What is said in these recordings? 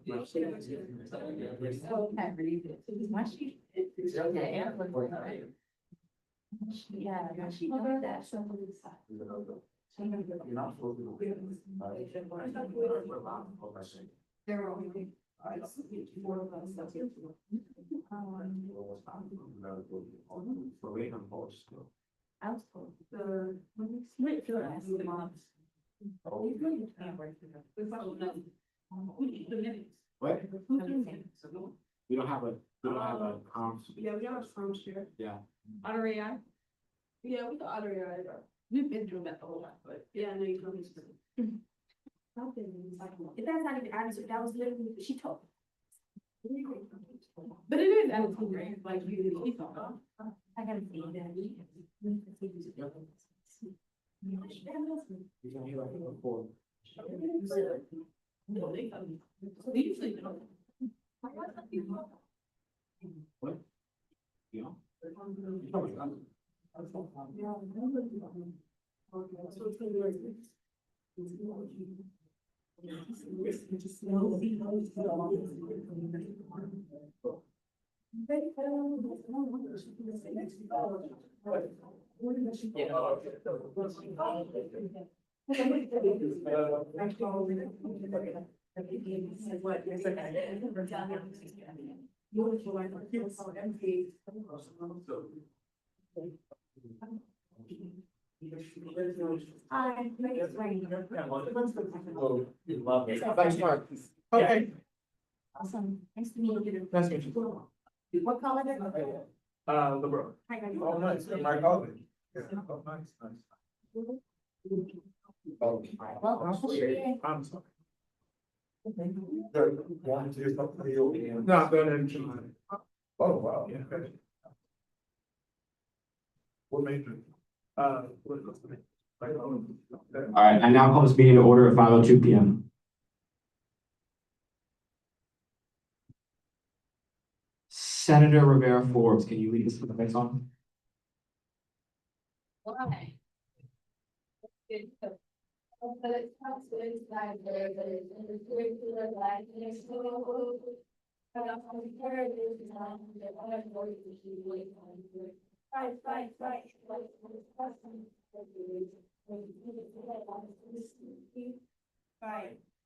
Yeah, she does that. They're only. What? We don't have a, comms. Yeah, we have a phone share. Yeah. Otter AI? Yeah, we got Otter AI. We've been doing that the whole time, but yeah, I know you told me. If that's not even answered, that was literally, she told. But it is attitude, right? Like you thought. I gotta see that. No, they come. They usually don't. What? Yeah. Thanks, Mark. Okay. Awesome, nice to meet you. Nice to meet you. What color is it? LeBron. Hi, guys. Oh, nice. My colleague. Yeah. Oh, nice, nice. Okay. Well, appreciate I'm sorry. Want to do something for you? No, go ahead. Oh, wow. Yeah. What major? All right, I now call this meeting to order at 5:02 PM. Senator Rivera Forbes, can you lead us to the next song? Okay.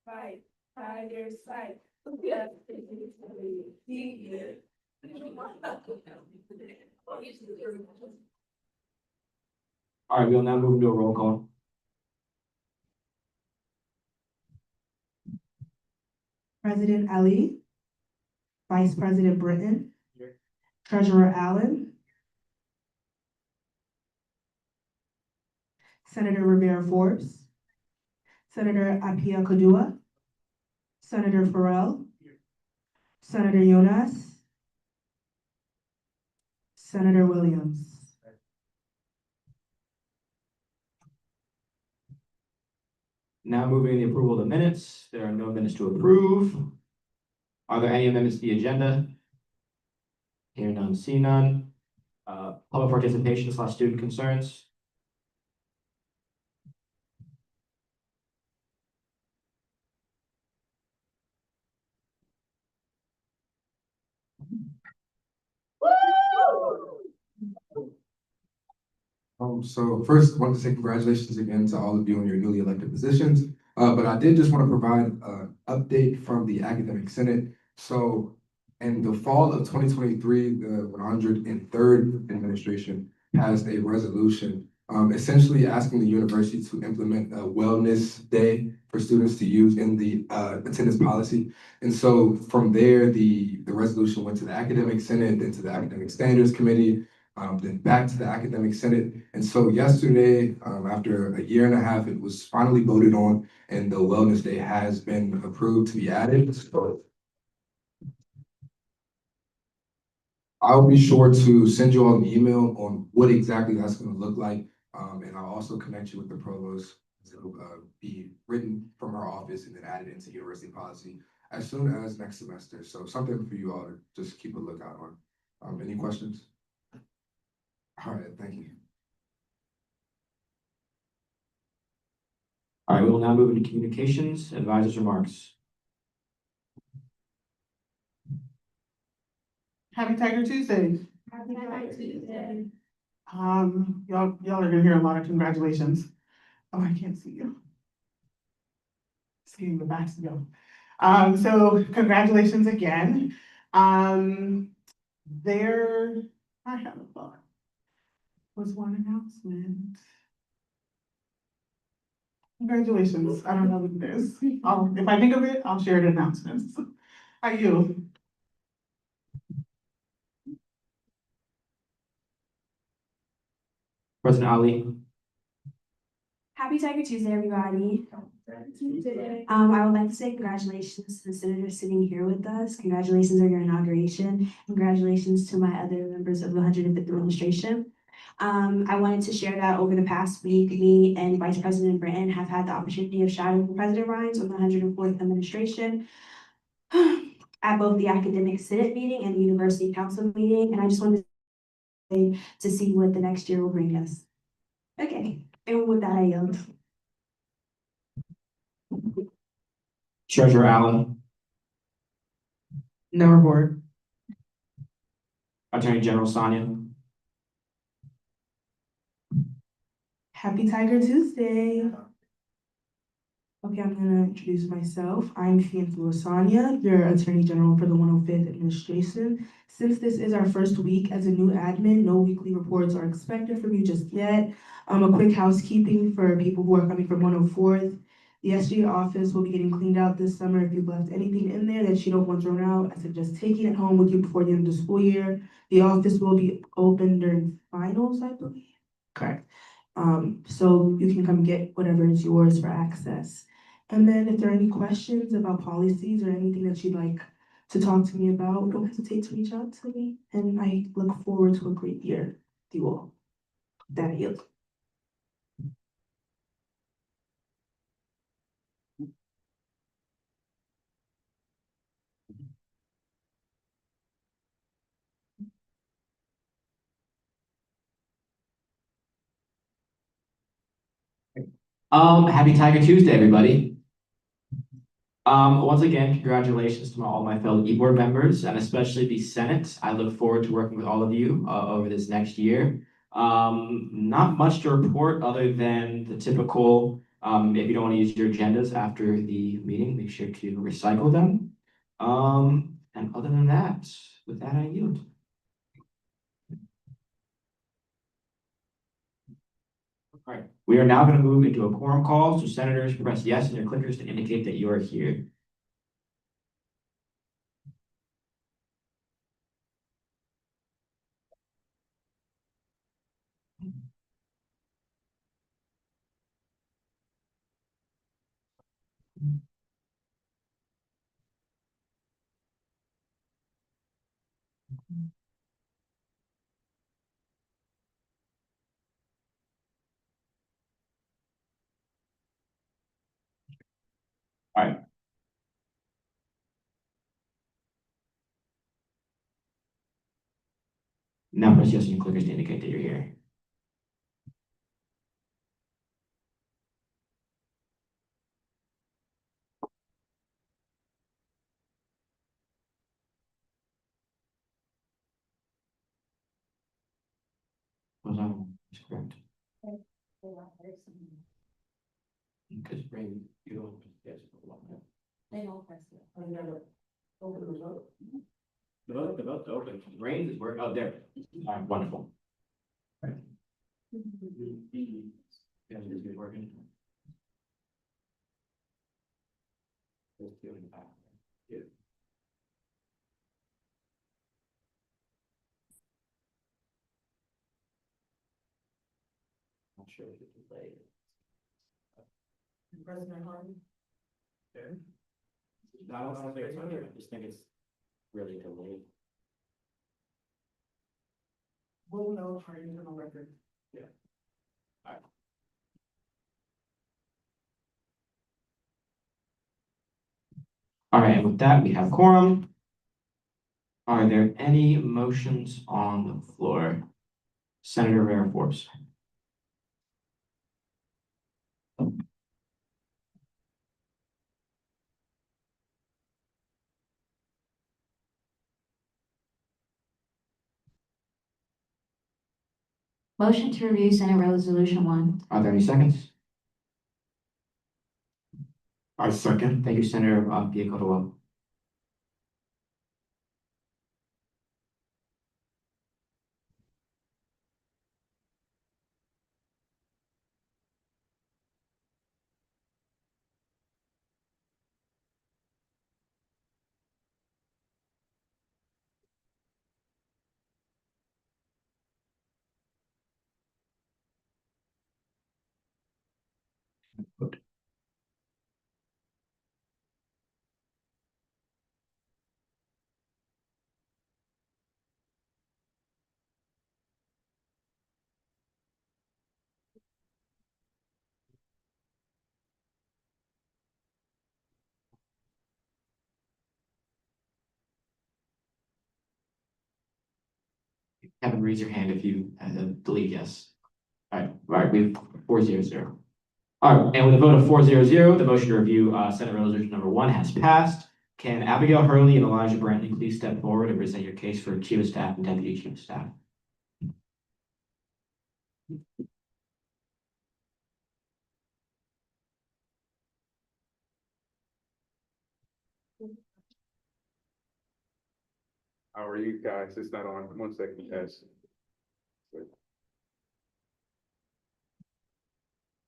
Fight, tiger side. All right, we'll now move into a roll call. President Ali, Vice President Britton, Here. Treasurer Allen, Senator Rivera Forbes, Senator Apia Kadua, Senator Farrell, Senator Yonas, Senator Williams. Now moving to the approval of the minutes. There are no minutes to approve. Are there any amendments to the agenda? Hear none, see none. Public participation / student concerns. So first, I want to say congratulations again to all of you on your newly elected positions. But I did just want to provide an update from the Academic Senate. So in the fall of 2023, the 103rd administration passed a resolution essentially asking the university to implement a wellness day for students to use in the attendance policy. And so from there, the resolution went to the Academic Senate, then to the Academic Standards Committee, then back to the Academic Senate. And so yesterday, after a year and a half, it was finally voted on, and the Wellness Day has been approved to be added. So I'll be sure to send you all an email on what exactly that's going to look like. And I'll also connect you with the provost to be written from her office and then added into university policy as soon as next semester. So something for you all to just keep a lookout on. Any questions? All right, thank you. All right, we will now move into communications, advisors' remarks. Happy Tiger Tuesday. Happy Tiger Tuesday. Y'all are gonna hear a lot of congratulations. Oh, I can't see you. It's getting the backs to go. So congratulations again. There, I have a thought. Was one announcement. Congratulations. I don't know what it is. If I think of it, I'll share the announcements. Are you? President Ali. Happy Tiger Tuesday, everybody. Tuesday. I would like to say congratulations to the senator sitting here with us. Congratulations on your inauguration. Congratulations to my other members of the 105th administration. I wanted to share that over the past week, me and Vice President Britton have had the opportunity of shadowing President Rines on the 104th administration at both the academic senate meeting and the university council meeting. And I just wanted to see what the next year will bring us. Okay, and with that, I yield. Treasurer Allen. No report. Attorney General Sonia. Happy Tiger Tuesday. Okay, I'm gonna introduce myself. I'm Fianna Lasagna, your Attorney General for the 105th Administration. Since this is our first week as a new admin, no weekly reports are expected from you just yet. A quick housekeeping for people who are coming from 104th. The SGA office will be getting cleaned out this summer. If you've left anything in there that you don't want thrown out, I suggest taking it home with you before the end of the school year. The office will be open during finals, I believe. Correct. So you can come get whatever is yours for access. And then if there are any questions about policies or anything that you'd like to talk to me about, don't hesitate to reach out to me. And I look forward to a great year with you all. That I yield. Happy Tiger Tuesday, everybody. Once again, congratulations to all my fellow e-board members and especially the Senate. I look forward to working with all of you over this next year. Not much to report other than the typical, if you don't want to use your agendas after the meeting, make sure to recycle them. And other than that, with that, I yield. All right, we are now going to move into a quorum call. So senators, press yes in your clickers to indicate that you are here. All right. Now press yes on your clickers to indicate that you're here. Was that one? That's correct. Because Ray, you don't yes. They don't press it. The vote's open. Rain is working. Oh, there. All right, wonderful. Right. Yeah, it's good working. Let's do it back. Yeah. Not sure if it's delayed. President Harden. I don't think it's under. I just think it's really delayed. We'll know for internal record. All right, and with that, we have quorum. Are there any motions on the floor? Senator Rivera Forbes. Motion to review Senate Resolution 1. Are there any seconds? I second. Thank you, Senator Piacott. Kevin, raise your hand if you delete yes. All right, we have 400. All right, and with a vote of 400, the motion to review Senate Resolution number 1 has passed. Can Abigail Hurley and Elijah Brantley please step forward and present your case for Chief of Staff and Deputy Chief of Staff? How are you guys? It's not on. 1 second, guys. You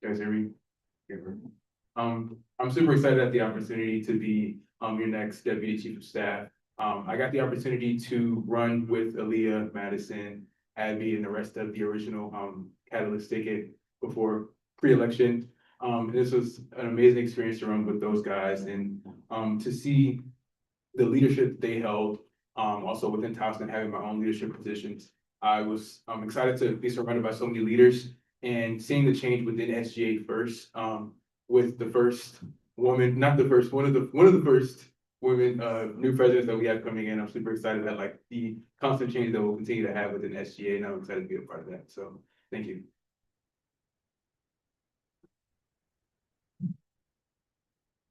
guys hear me? I'm super excited at the opportunity to be your next Deputy Chief of Staff. I got the opportunity to run with Aaliyah, Madison, Abby, and the rest of the original Catalyst ticket before pre-election. This was an amazing experience to run with those guys and to see the leadership they held, also within Towson, having my own leadership positions. I was excited to be surrounded by so many leaders and seeing the change within SGA first, with the first woman, not the first, one of the first women, new presidents that we have coming in. I'm super excited at like the constant change that we'll continue to have within SGA, and I'm excited to be a part of that. So thank you.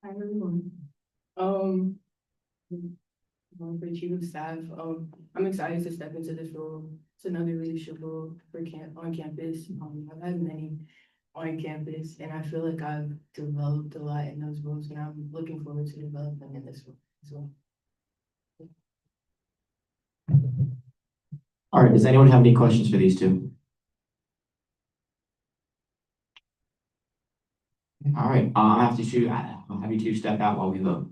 Hi, everyone. For Chief of Staff, I'm excited to step into this role. It's another leadership role on campus. I've had many on campus, and I feel like I've developed a lot in those roles, and I'm looking forward to developing in this role as well. All right, does anyone have any questions for these two? All right, I'll have you two step out while we vote.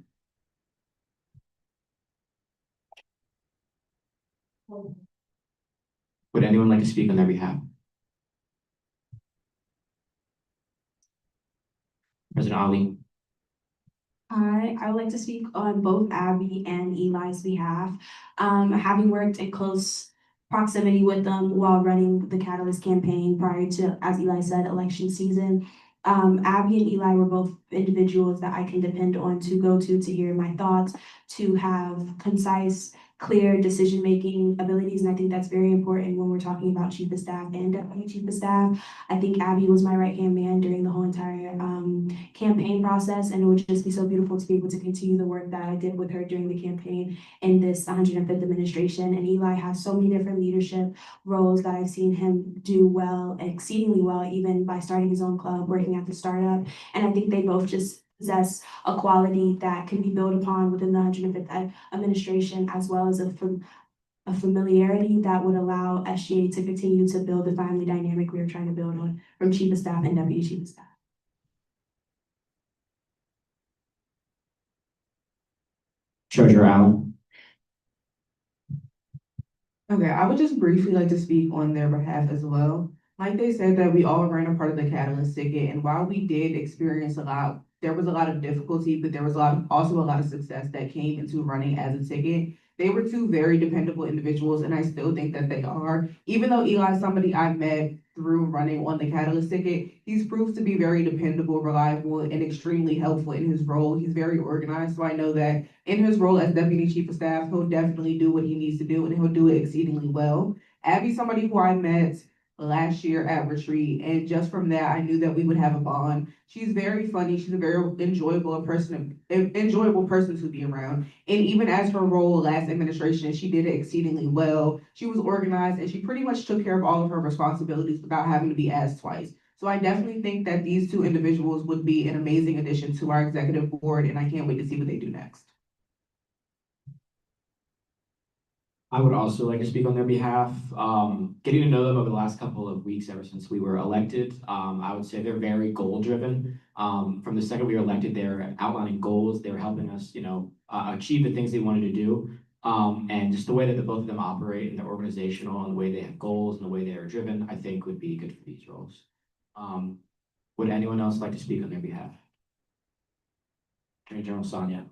Would anyone like to speak on their behalf? President Ali. Hi, I would like to speak on both Abby and Eli's behalf. Having worked in close proximity with them while running the Catalyst campaign prior to, as Eli said, election season. Abby and Eli were both individuals that I can depend on to go to hear my thoughts, to have concise, clear decision-making abilities, and I think that's very important when we're talking about Chief of Staff and Deputy Chief of Staff. I think Abby was my right-hand man during the whole entire campaign process, and it would just be so beautiful to be able to continue the work that I did with her during the campaign in this 105th administration. And Eli has so many different leadership roles that I've seen him do well, exceedingly well, even by starting his own club, working at the startup. And I think they both just possess a quality that can be built upon within the 105th administration, as well as a familiarity that would allow SGA to continue to build the family dynamic we are trying to build on from Chief of Staff and Deputy Chief of Staff. Treasurer Allen. Okay, I would just briefly like to speak on their behalf as well. Like they said, that we all ran a part of the Catalyst ticket, and while we did experience a lot, there was a lot of difficulty, but there was also a lot of success that came into running as a ticket. They were two very dependable individuals, and I still think that they are. Even though Eli is somebody I met through running on the Catalyst ticket, he's proved to be very dependable, reliable, and extremely helpful in his role. He's very organized, so I know that in his role as Deputy Chief of Staff, he'll definitely do what he needs to do, and he'll do it exceedingly well. Abby's somebody who I met last year at retreat. And just from that, I knew that we would have a bond. She's very funny. She's a very enjoyable person to be around. And even as her role last administration, she did it exceedingly well. She was organized and she pretty much took care of all of her responsibilities without having to be asked twice. So I definitely think that these two individuals would be an amazing addition to our executive board, and I can't wait to see what they do next. I would also like to speak on their behalf. Getting to know them over the last couple of weeks, ever since we were elected, I would say they're very goal driven. From the second we were elected, they're outlining goals. They're helping us, achieve the things they wanted to do. And just the way that the both of them operate and the organizational and the way they have goals and the way they are driven, I think would be good for these roles. Would anyone else like to speak on their behalf? Attorney General Sonia.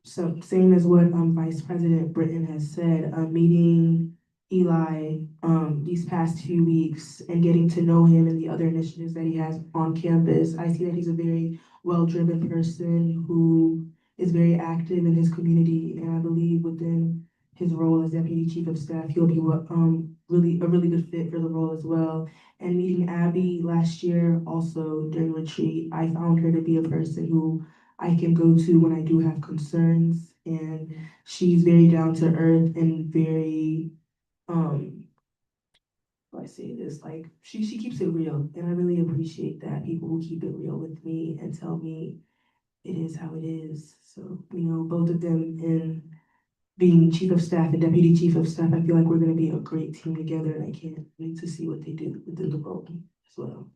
So same as what, Vice President Britton has said, meeting Eli, these past few weeks and getting to know him and the other initiatives that he has on campus, I see that he's a very well-driven person who is very active in his community, and I believe within his role as Deputy Chief of Staff, he'll be, really, a really good fit for the role as well. And meeting Abby last year, also during retreat, I found her to be a person who I can go to when I do have concerns, and she's very down to earth and very, how do I say this, like, she keeps it real, and I really appreciate that, people who keep it real with me and tell me it is how it is. So, both of them in being Chief of Staff and Deputy Chief of Staff, I feel like we're gonna be a great team together, and I can't wait to see what they do within the role as well.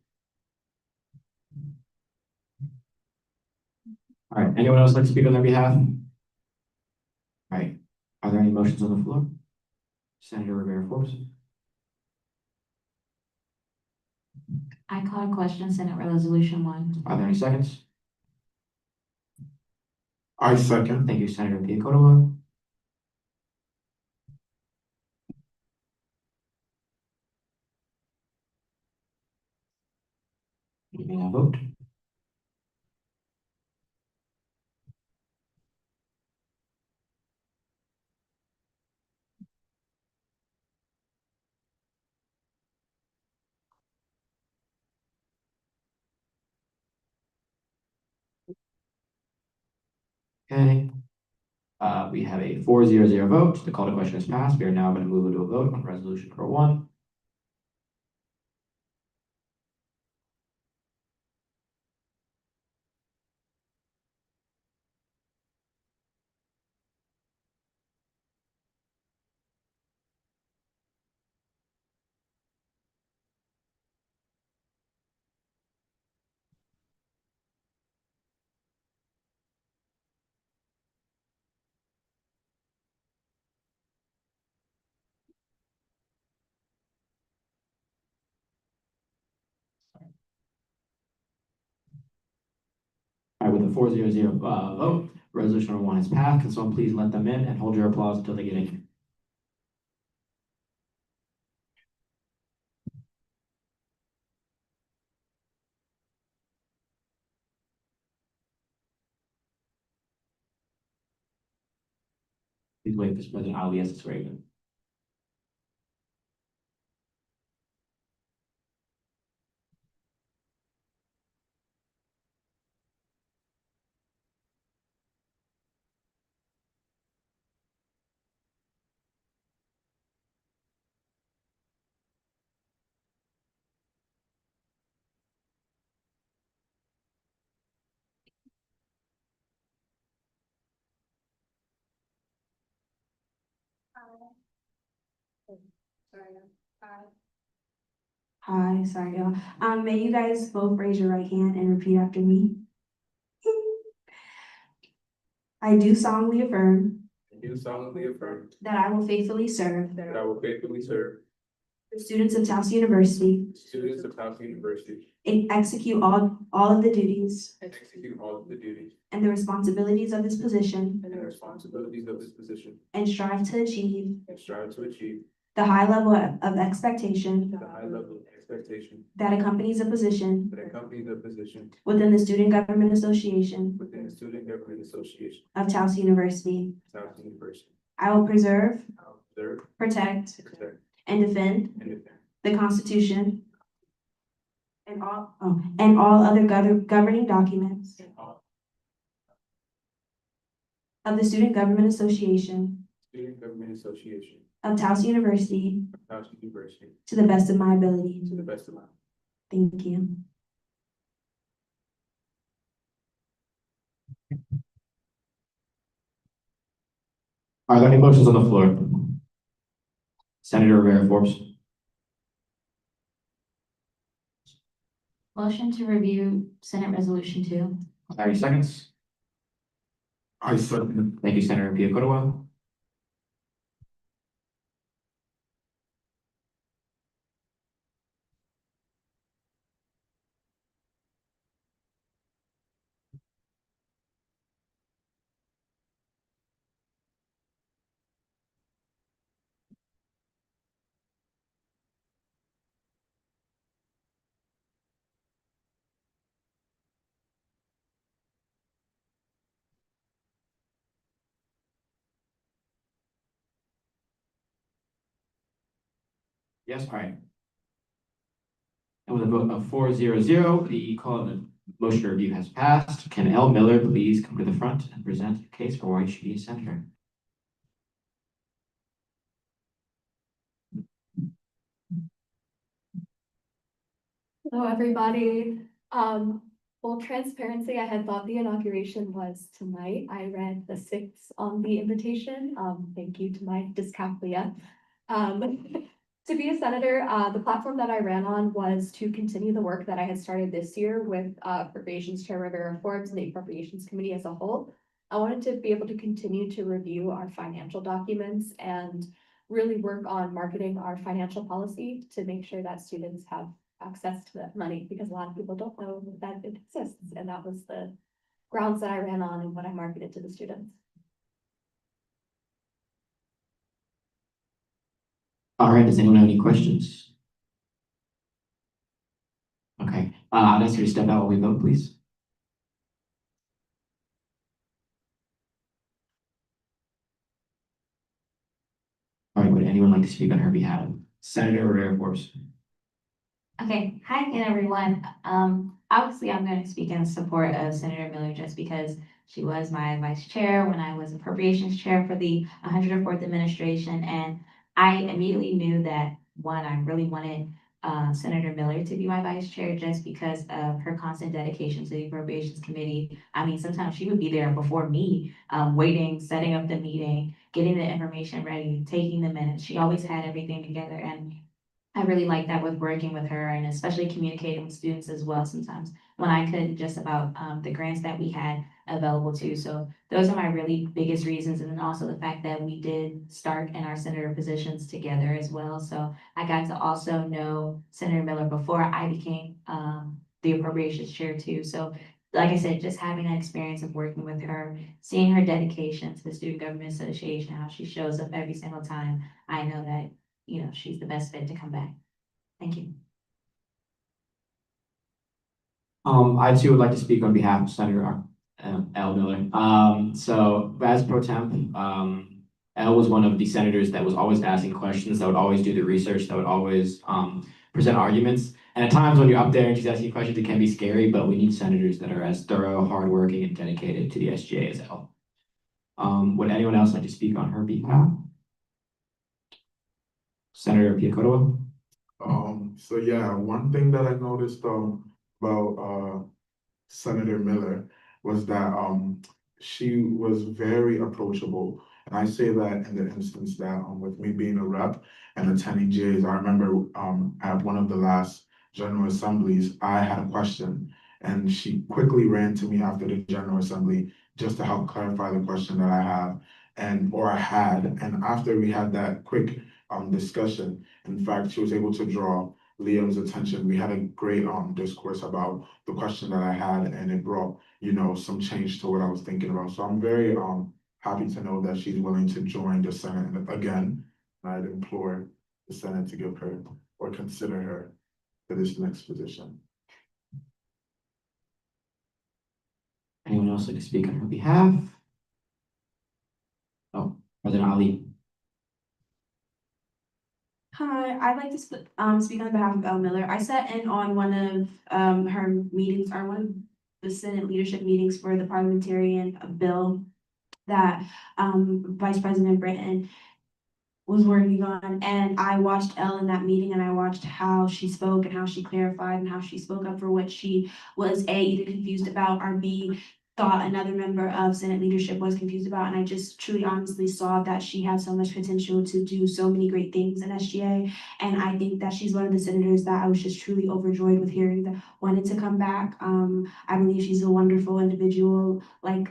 All right, anyone else like to speak on their behalf? All right, are there any motions on the floor? Senator Rivera Forbes. I call a question, Senate Resolution 1. Are there any seconds? I second. Thank you, Senator Piacotto. You may now vote. Okay. We have a 4-0-0 vote. The call to question is passed. We are now going to move into a vote on resolution number 1. All right, with a 4-0-0 vote, resolution number 1 is passed. Can someone please let them in and hold your applause until they get in? Please wait for President Ali as it's ready. Hi, sorry, y'all. May you guys both raise your right hand and repeat after me. I do solemnly affirm I do solemnly affirm that I will faithfully serve that I will faithfully serve the students of Towson University the students of Towson University and execute all of the duties and execute all of the duties and the responsibilities of this position and the responsibilities of this position and strive to achieve and strive to achieve the high level of expectation the high level of expectation that accompanies a position that accompanies the position within the Student Government Association within the Student Government Association of Towson University. of Towson University. I will preserve, I will observe, protect, protect, and defend and defend the Constitution and all other governing documents all of the Student Government Association Student Government Association of Towson University of Towson University to the best of my ability. to the best of my. Thank you. Are there any motions on the floor? Senator Rivera Forbes. Motion to review Senate Resolution 2. 30 seconds. I second. Thank you, Senator Pia Cordova. Yes, all right. And with a vote of 4-0-0, the call the motion to review has passed. Can L. Miller please come to the front and present the case for why she should be a senator? Hello, everybody. Full transparency, I had thought the inauguration was tonight. I read the 6 on the invitation. Thank you to my dyscalculia. To be a senator, the platform that I ran on was to continue the work that I had started this year with Appropriations Chair Rivera Forbes and the Appropriations Committee as a whole. I wanted to be able to continue to review our financial documents and really work on marketing our financial policy to make sure that students have access to that money, because a lot of people don't know that it exists, and that was the grounds that I ran on and what I marketed to the students. All right, does anyone have any questions? Okay, I'll ask you to step out while we vote, please. All right, would anyone like to speak on her behalf? Senator Rivera Forbes. Okay, hi again, everyone. Obviously, I'm going to speak in support of Senator Miller just because she was my vice chair when I was appropriations chair for the 104th administration. And I immediately knew that, one, I really wanted Senator Miller to be my vice chair just because of her constant dedication to the appropriations committee. I mean, sometimes she would be there before me, waiting, setting up the meeting, getting the information ready, taking the minutes. She always had everything together. And I really like that with working with her and especially communicating with students as well sometimes when I couldn't, just about the grants that we had available too. So those are my really biggest reasons. And then also the fact that we did start in our senator positions together as well. So I got to also know Senator Miller before I became the appropriations chair too. So like I said, just having that experience of working with her, seeing her dedication to the Student Government Association, how she shows up every single time, I know that she's the best fit to come back. Thank you. I too would like to speak on behalf of Senator L. Miller. So as pro temp, L was one of the senators that was always asking questions, that would always do the research, that would always present arguments. And at times when you're up there and she's asking questions, it can be scary, but we need senators that are as thorough, hardworking, and dedicated to the SGA as L. Would anyone else like to speak on her behalf? Senator Pia Cordova? So yeah, one thing that I noticed about Senator Miller was that she was very approachable. And I say that in the instance that with me being a rep and attending GAs, I remember at one of the last General Assemblies, I had a question and she quickly ran to me after the General Assembly just to help clarify the question that I have or I had. And after we had that quick discussion, in fact, she was able to draw Liam's attention. We had a great discourse about the question that I had, and it brought, some change to what I was thinking about. So I'm very happy to know that she's willing to join the Senate. And again, I'd implore the Senate to give her or consider her for this next position. Anyone else like to speak on her behalf? Oh, President Ali. Hi, I'd like to speak on behalf of Elle Miller. I sat in on one of her meetings, or one of the Senate leadership meetings for the parliamentarian bill that Vice President Britton was working on. And I watched Elle in that meeting, and I watched how she spoke and how she clarified and how she spoke up for what she was either confused about, or B, thought another member of Senate leadership was confused about. And I just truly honestly saw that she had so much potential to do so many great things in SGA. And I think that she's one of the senators that I was just truly overjoyed with hearing that wanted to come back. I believe she's a wonderful individual. To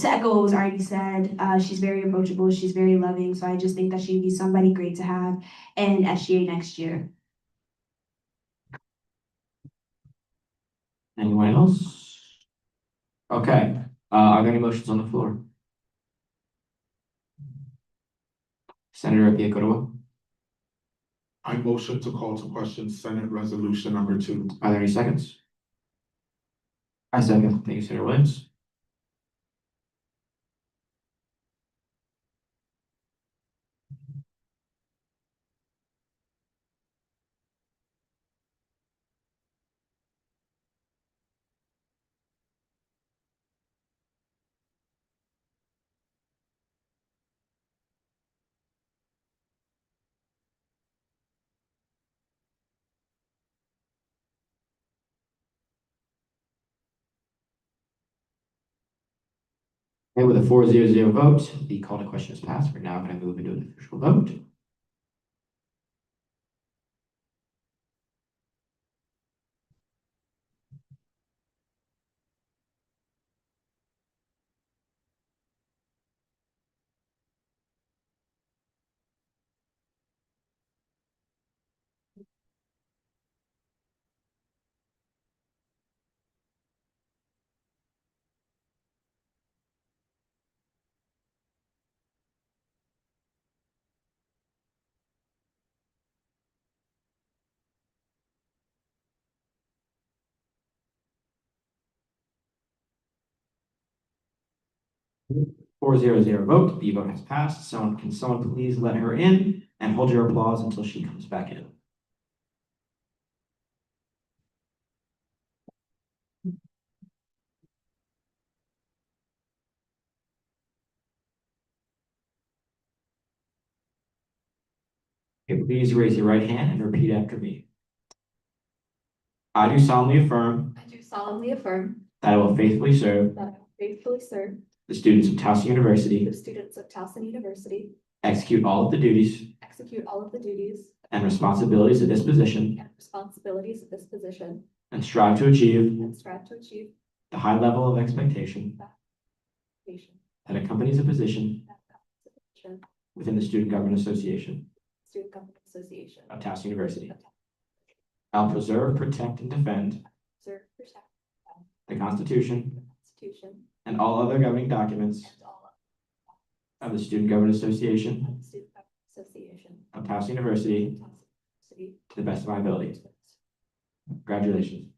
echo what was already said, she's very approachable, she's very loving. So I just think that she'd be somebody great to have in SGA next year. Anyone else? Okay, are there any motions on the floor? Senator Piacott, I motion to call to question Senate Resolution number 2. are there any seconds? I second. Thank you, Senator Williams. Okay, with a 4-0-0 vote, the call to question is passed. We're now going to move into an official vote. Four zero zero vote, the vote has passed. Can someone please let her in and hold your applause until she comes back in? Okay, please raise your right hand and repeat after me. I do solemnly affirm I do solemnly affirm that I will faithfully serve that I will faithfully serve the students of Towson University, the students of Towson University, execute all of the duties execute all of the duties and responsibilities of this position, and responsibilities of this position, and strive to achieve and strive to achieve the high level of expectation education that accompanies a position that comes to the within the Student Government Association Student Government Association of Towson University. of Towson, I'll preserve, protect, and defend preserve, protect the Constitution the Constitution and all other governing documents and all of the Student Government Association of the Student Government Association of Towson University of Towson University to the best of my ability. Congratulations.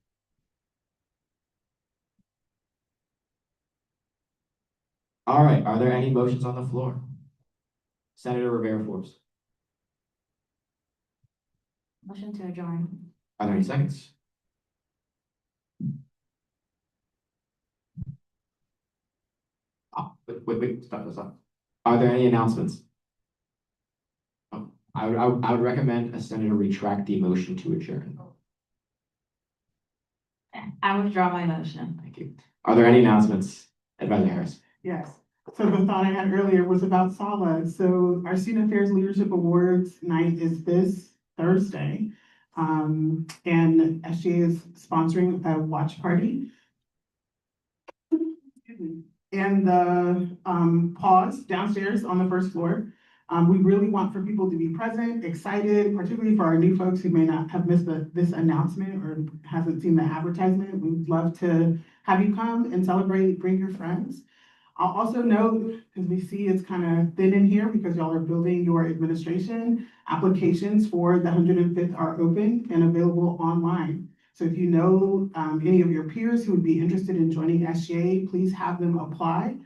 All right, are there any motions on the floor? Senator Rivera Forbes, Motion to adjourn. are there any seconds? Oh, wait, stop. Are there any announcements? Oh, I would recommend a senator retract the motion to adjourn. I withdraw my motion. Thank you. Are there any announcements, Advisor Harris? Yes. So the thought I had earlier was about SALA. So our Student Affairs Leadership Awards night is this Thursday. And SGA is sponsoring a watch party. Excuse me. And the pause downstairs on the first floor. We really want for people to be present, excited, particularly for our new folks who may not have missed this announcement or hasn't seen the advertisement. We'd love to have you come and celebrate, bring your friends. I'll also note, because we see it's kind of thin in here because y'all are building your administration, applications for the 105th are open and available online. So if you know any of your peers who would be interested in joining SGA, please have them apply.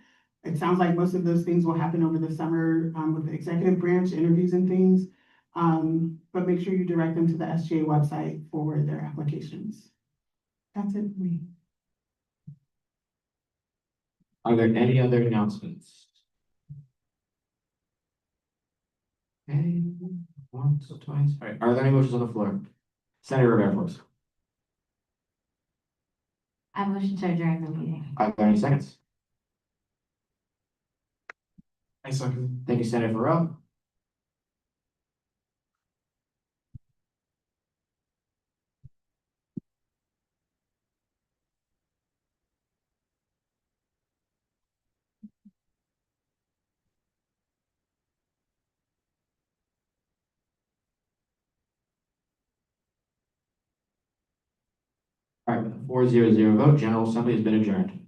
It sounds like most of those things will happen over the summer, with the executive branch interviews and things. But make sure you direct them to the SGA website for their applications. That's it for me. Are there any other announcements? Okay, once or twice. All right, are there any motions on the floor? Senator Rivera first. I motion to adjourn the meeting. Are there any seconds? I second. Thank you, Senator Farrell. All right, 4-0-0 vote, General Assembly has been adjourned.